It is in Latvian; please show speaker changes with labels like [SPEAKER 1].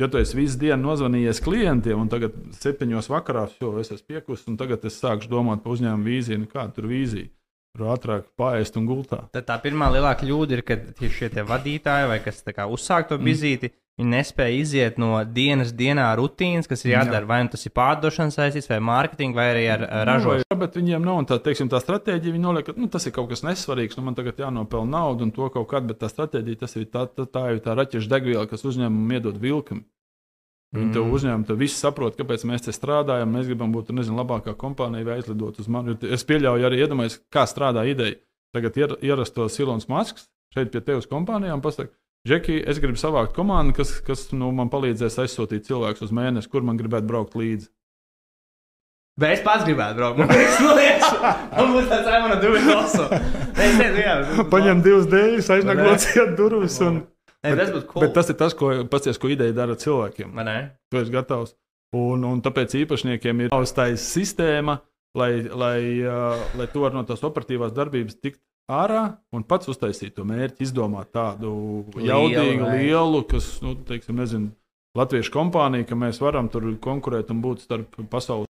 [SPEAKER 1] Ja tu esi visu dienu nozvanījies klientiem, un tagad 7 vakarā es esmu piekusis, un tagad es sākšu domāt par uzņēmumu vīziju, nu kāda tur vīzija. Tur ātrāk paēst un gultā.
[SPEAKER 2] Tad tā pirmā lielākā kļūda ir, ka šie vadītāji vai kas uzsāk to vizīti, viņi nespēja iziet no dienā rutīnas, kas ir jādara. Vai nu tas ir pārdošanas saistīts, vai mārketinga, vai arī ar ražošanu.
[SPEAKER 1] Jā, bet viņiem nav tā, teiksim, tā stratēģija. Viņi noliek, ka tas ir kaut kas nesvarīgs, man tagad jānopelna naudu un to kaut kad, bet tā stratēģija, tas ir tā raķešu degviela, kas uzņēmumu iedod vilkam. Viņi tev uzņēmumu, tad visi saprot, kāpēc mēs te strādājam. Mēs gribam būt, nezinu, labākā kompānija vai aizlidot uz mani. Es pieļauju arī iedomājos, kā strādā ideja. Tagad ierastos Ilons Masks šeit pie tevis kompānijām pasaka, Džeki, es gribu savākt komandu, kas man palīdzēs aizsūtīt cilvēkus uz mēnesi, kur man gribētu braukt līdzi.
[SPEAKER 2] Bet es pats gribētu braukt. Man būs tāds aimana duvis also.
[SPEAKER 1] Paņem 2 dēļus, aiznāk lociet durvis un...
[SPEAKER 2] Tas būtu cool.
[SPEAKER 1] Bet tas ir tas, ko ideja dara cilvēkiem. Tu esi gatavs. Un tāpēc īpašniekiem ir jāuzstājas sistēma, lai tu var no tās operatīvās darbības tikt ārā un pats uztaisīt to mērķi, izdomāt tādu jaudīgu, lielu, kas, teiksim, nezinu, latviešu kompāniju, ka mēs varam tur konkurēt un būt starp pasaules